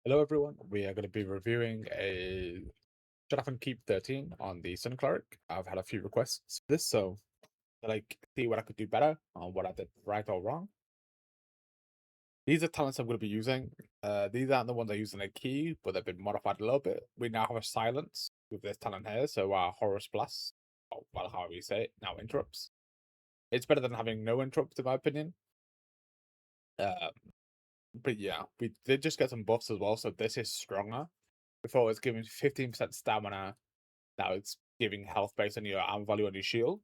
Hello everyone, we are going to be reviewing a Seraphim Keep 13 on the Sun Cleric. I've had a few requests for this, so see what I could do better on what I did right or wrong. These are talents I'm going to be using. These aren't the ones I use in a key, but they've been modified a little bit. We now have a silence with this talent here, so our Horus Blast, or well, however you say it, now interrupts. It's better than having no interrupts, in my opinion. But yeah, we did just get some buffs as well, so this is stronger. Before it was giving 15% stamina. Now it's giving health based on your armor value on your shield.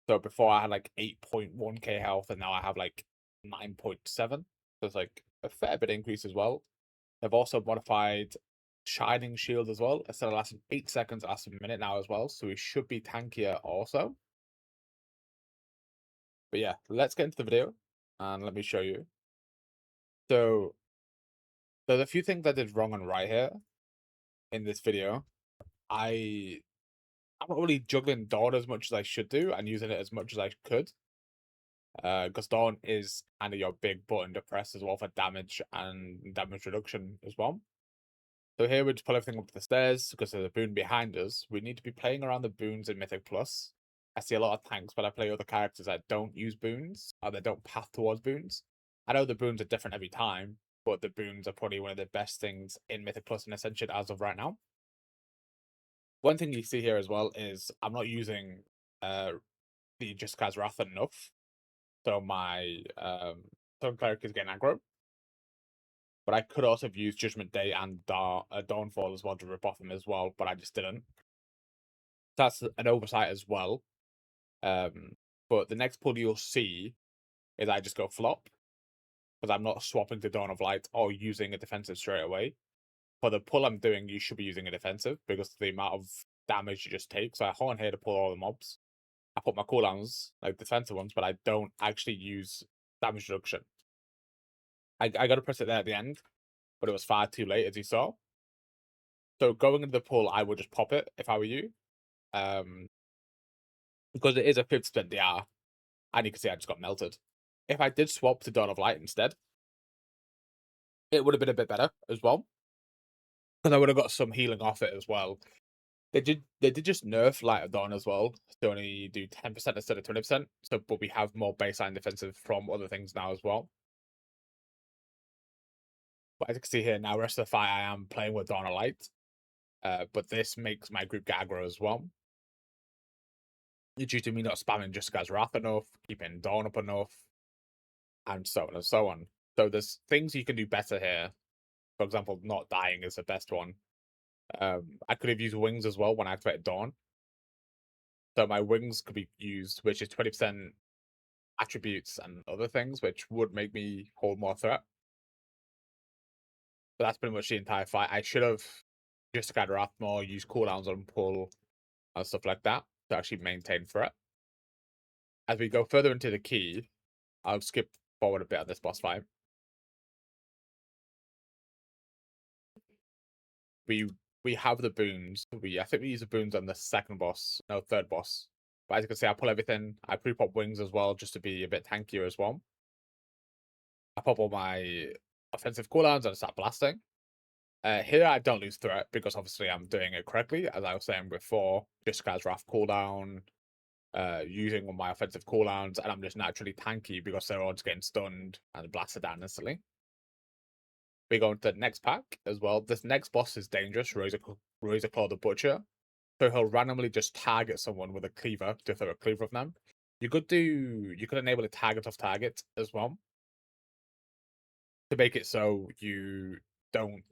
So before I had like 8.1k health, and now I have like 9.7. So it's like a fair bit increase as well. They've also modified Shining Shield as well. Instead of lasting 8 seconds, it lasts a minute now as well. So it should be tankier also. But yeah, let's get into the video and let me show you. So there's a few things I did wrong and right here in this video. I'm not really juggling Dawn as much as I should do and using it as much as I could. Because Dawn is kind of your big button to press as well for damage and damage reduction as well. So here we just pull everything up the stairs because there's a boon behind us. We need to be playing around the boons in Mythic Plus. I see a lot of tanks, but I play other characters that don't use boons or that don't path towards boons. I know the boons are different every time, but the boons are probably one of the best things in Mythic Plus and Ascension as of right now. One thing you see here as well is I'm not using the Jessica's Wrath enough. So my Sun Cleric is getting aggro. But I could also have used Judgment Day and Dawnfall as well to rip off him as well, but I just didn't. That's an oversight as well. But the next pull you'll see is I just go flop. Because I'm not swapping to Dawn of Light or using a defensive straight away. For the pull I'm doing, you should be using a defensive because of the amount of damage you just take. So I horn here to pull all the mobs. I put my cooldowns, like defensive ones, but I don't actually use damage reduction. I got to press it there at the end, but it was far too late, as you saw. So going into the pull, I would just pop it if I were you. Because it is a 50% DR, and you can see I just got melted. If I did swap to Dawn of Light instead, it would have been a bit better as well. Because I would have got some healing off it as well. They did just nerf Light of Dawn as well to only do 10% instead of 20%. So, but we have more baseline defensive from other things now as well. But as you can see here, now rest of the fight I am playing with Dawn of Light. But this makes my group get aggro as well. Due to me not spamming Jessica's Wrath enough, keeping Dawn up enough, and so on and so on. So there's things you can do better here. For example, not dying is the best one. I could have used wings as well when I activated Dawn. So my wings could be used, which is 20% attributes and other things, which would make me hold more threat. But that's pretty much the entire fight. I should have just got Wrath more, use cooldowns on pull and stuff like that to actually maintain threat. As we go further into the key, I'll skip forward a bit on this boss fight. We have the boons. I think we use the boons on the second boss, no, third boss. But as you can see, I pull everything. I pre-pop wings as well, just to be a bit tankier as well. I pop all my offensive cooldowns and start blasting. Here I don't lose threat because obviously I'm doing it correctly, as I was saying before. Just guys Wrath cooldown, using all my offensive cooldowns, and I'm just naturally tanky because they're all just getting stunned and blasted down instantly. We go into the next pack as well. This next boss is dangerous, Razorclaw the Butcher. So he'll randomly just target someone with a cleaver to throw a cleaver of them. You could enable a target off target as well. To make it so you don't.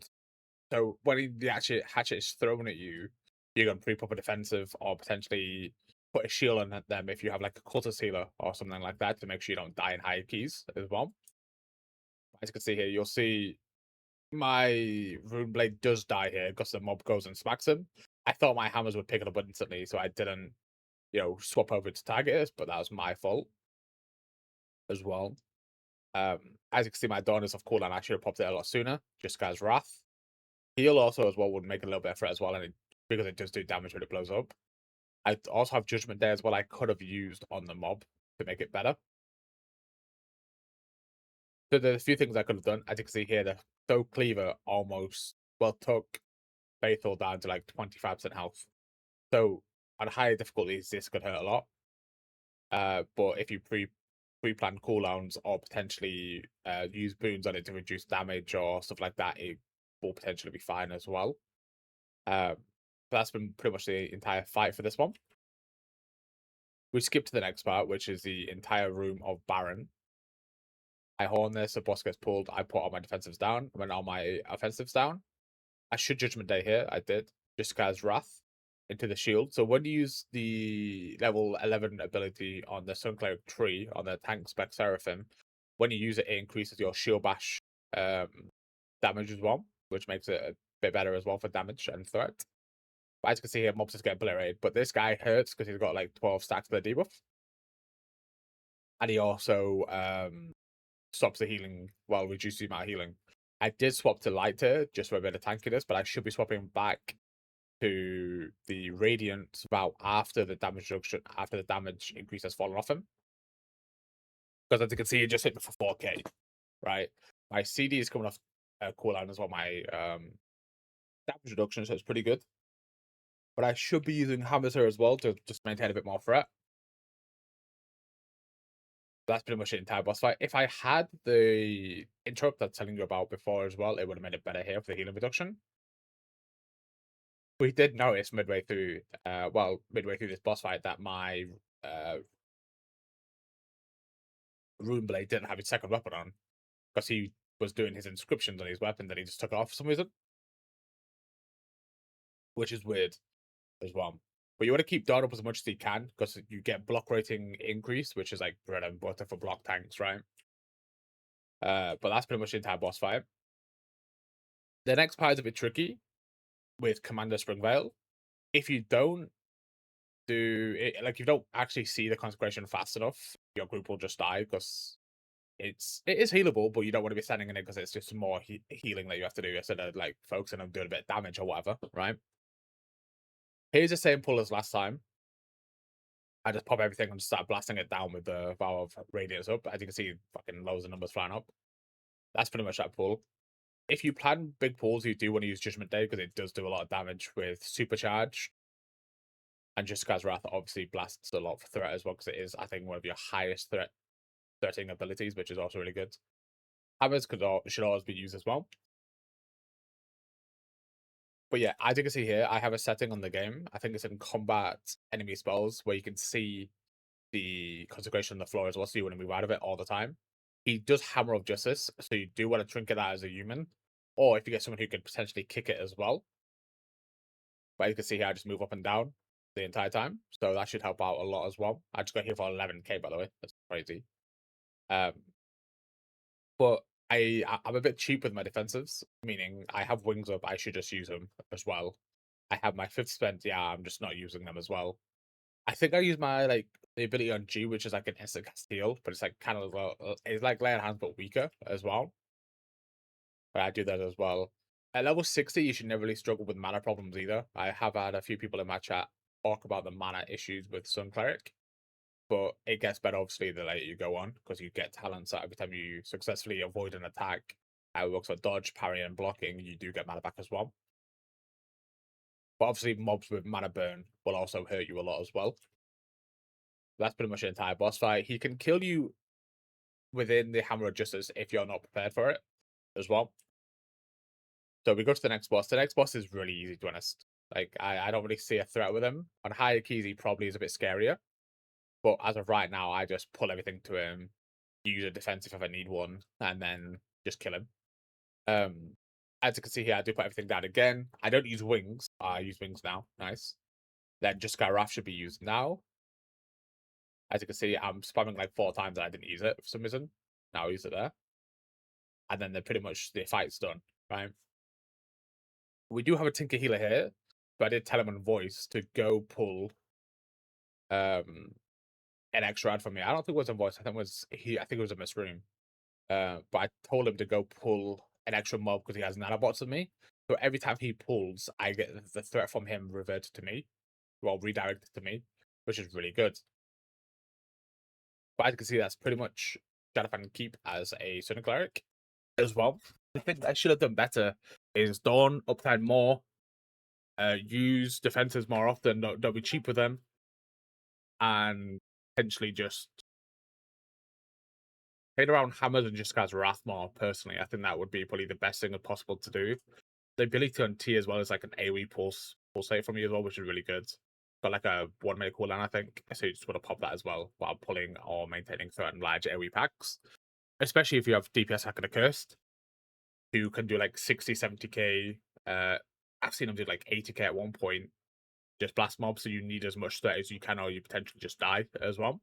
So when the hatchet is thrown at you, you're going to pre-pop a defensive or potentially put a shield on them if you have like a cultist healer or something like that to make sure you don't die in high keys as well. As you can see here, you'll see my rune blade does die here because the mob goes and smacks him. I thought my hammers would pick it up instantly, so I didn't, swap over to target it, but that was my fault as well. As you can see, my Dawn is off cooldown. I should have popped it a lot sooner. Just guy's Wrath. Heal also as well would make a little bit of threat as well, and because it does do damage when it blows up. I also have Judgment Day as well. I could have used on the mob to make it better. So there's a few things I could have done. As you can see here, the Soul Cleaver almost, well, took Faithful down to like 25% health. So on higher difficulties, this could hurt a lot. But if you pre-plan cooldowns or potentially use boons on it to reduce damage or stuff like that, it will potentially be fine as well. That's been pretty much the entire fight for this one. We skip to the next part, which is the entire room of Baron. I horn this, the boss gets pulled, I put all my defensives down, when all my offensives down. I should Judgment Day here, I did. Just cast Wrath into the shield. So when you use the level 11 ability on the Sun Cleric tree, on the tank spec Seraphim, when you use it, it increases your shield bash damage as well, which makes it a bit better as well for damage and threat. But as you can see here, mobs just get obliterated. But this guy hurts because he's got like 12 stacks of the debuff. And he also stops the healing, well, reduces the amount of healing. I did swap to Lighter just for a bit of tankiness, but I should be swapping back to the Radiant about after the damage reduction, after the damage increase has fallen off him. Because as you can see, it just hit me for 4k, right? My CD is coming off cooldown as well, my damage reduction, so it's pretty good. But I should be using Hammer as well to just maintain a bit more threat. That's pretty much the entire boss fight. If I had the interrupt that's telling you about before as well, it would have made it better here for the healing reduction. We did notice midway through, midway through this boss fight that my Rune Blade didn't have his second weapon on because he was doing his inscriptions on his weapon that he just took it off for some reason, which is weird as well. But you want to keep Dart up as much as you can because you get block rating increase, which is like bread and butter for block tanks, right? But that's pretty much the entire boss fight. The next part is a bit tricky with Commander Springvale. If you don't do it, like, if you don't actually see the consecration fast enough, your group will just die because it is healable, but you don't want to be standing in it because it's just more healing that you have to do instead of like focusing on doing a bit of damage or whatever, right? Here's the same pull as last time. I just pop everything and start blasting it down with the Vow of Radiance up. As you can see, fucking loads of numbers flying up. That's pretty much that pull. If you plan big pulls, you do want to use Judgment Day because it does do a lot of damage with Supercharge. And Jessica's Wrath obviously blasts a lot for threat as well because it is, I think, one of your highest threatening abilities, which is also really good. Hammers should always be used as well. But yeah, as you can see here, I have a setting on the game. I think it's in combat enemy spells where you can see the consecration on the floor as well, so you want to move out of it all the time. He does Hammer of Justice, so you do want to trinket that as a human. Or if you get someone who could potentially kick it as well. But as you can see here, I just move up and down the entire time. So that should help out a lot as well. I just got here for 11k, by the way. That's crazy. But I'm a bit cheap with my defensives, meaning I have wings up, I should just use them as well. I have my 5th spent, yeah, I'm just not using them as well. I think I use my, like, the ability on G, which is like an instant cast heal, but it's like kind of, it's like Lay on Hands, but weaker as well. But I do that as well. At level 60, you should never really struggle with mana problems either. I have had a few people in my chat talk about the mana issues with Sun Cleric, but it gets better obviously the later you go on because you get talents that every time you successfully avoid an attack, it works for dodge, parry, and blocking, you do get mana back as well. But obviously mobs with mana burn will also hurt you a lot as well. That's pretty much the entire boss fight. He can kill you within the Hammer of Justice if you're not prepared for it as well. So we go to the next boss. The next boss is really easy, to be honest. Like, I don't really see a threat with him. On higher keys, he probably is a bit scarier. But as of right now, I just pull everything to him, use a defensive if I need one, and then just kill him. As you can see here, I do put everything down again. I don't use wings. I use wings now. Nice. Then just Wrath should be used now. As you can see, I'm spamming like 4 times and I didn't use it for some reason. Now I'll use it there. And then pretty much the fight's done, right? We do have a Tinker Healer here, but I did tell him on voice to go pull an extra ad for me. I don't think it was on voice. I think it was a misroom. But I told him to go pull an extra mob because he has nanobots on me. So every time he pulls, I get the threat from him reverted to me, well, redirected to me, which is really good. But as you can see, that's pretty much Seraphim keep as a Sun cleric as well. The thing I should have done better is Dawn uptime more, use defenses more often, don't be cheap with them, and potentially just played around hammers and just cast Wrath more. Personally, I think that would be probably the best thing possible to do. The ability on T as well is like an AoE pulsate from you as well, which is really good. Got like a 1 minute cooldown, I think. So you just want to pop that as well while pulling or maintaining certain large AoE packs. Especially if you have DPS Hack and Accursed, who can do like 60, 70k. I've seen them do like 80k at one point. Just blast mobs, so you need as much stat as you can, or you potentially just die as well.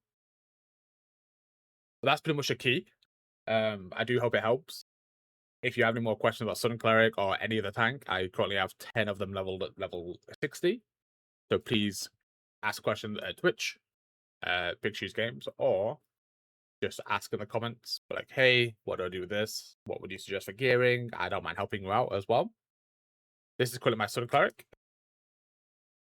But that's pretty much the key. I do hope it helps. If you have any more questions about Sun Cleric or any other tank, I currently have 10 of them leveled at level 60. So please ask questions at Twitch, Big Shoes Games, or just ask in the comments, like, hey, what do I do with this? What would you suggest for gearing? I don't mind helping you out as well. This is currently my Sun Cleric.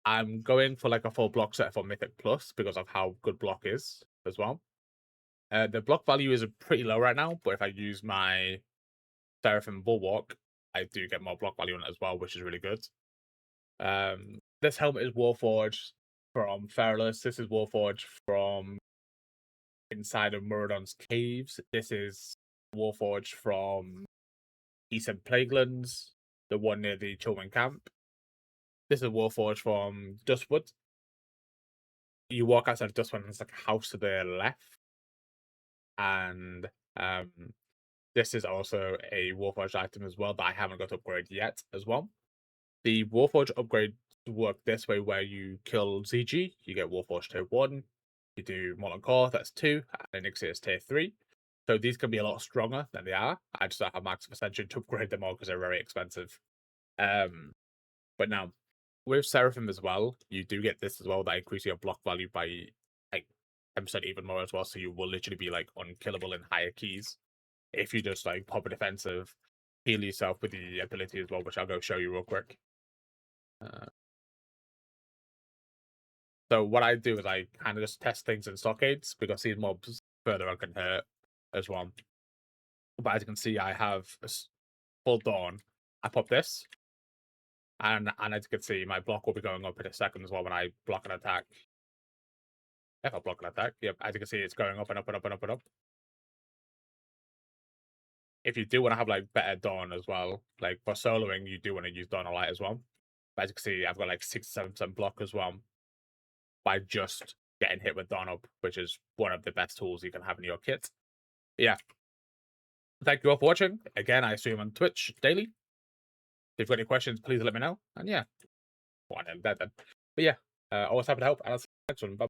I'm going for like a full block set for Mythic Plus because of how good block is as well. The block value is pretty low right now, but if I use my Seraphim Bulwark, I do get more block value on it as well, which is really good. This helmet is Warforged from Feralus. This is Warforged from inside of Muradon's caves. This is Warforged from Eastern Plaguelands, the one near the Chillman camp. This is Warforged from Dustwood. You walk outside of Dustwood and there's like a house to the left. And this is also a Warforged item as well that I haven't got to upgrade yet as well. The Warforged upgrade work this way, where you kill ZG, you get Warforged tier 1. You do Molten Core, that's 2, and Elixir is tier 3. So these can be a lot stronger than they are. I just don't have Max of Ascension to upgrade them all because they're very expensive. But now, with Seraphim as well, you do get this as well, that increases your block value by like 10% even more as well. So you will literally be like unkillable in higher keys if you just like pop a defensive, heal yourself with the ability as well, which I'll go show you real quick. So what I do is I kind of just test things in stockades because these mobs further on can hurt as well. But as you can see, I have a full Dawn. I pop this, and as you can see, my block will be going up in a second as well when I block an attack. If I block an attack, yep, as you can see, it's going up and up and up and up and up. If you do want to have like better Dawn as well, like for soloing, you do want to use Dawn a Light as well. But as you can see, I've got like 67% block as well by just getting hit with Dawn up, which is one of the best tools you can have in your kit. But yeah. Thank you all for watching. Again, I stream on Twitch daily. If you've got any questions, please let me know. And yeah, well, then. But yeah, always happy to help. And I'll see you next one. Bye.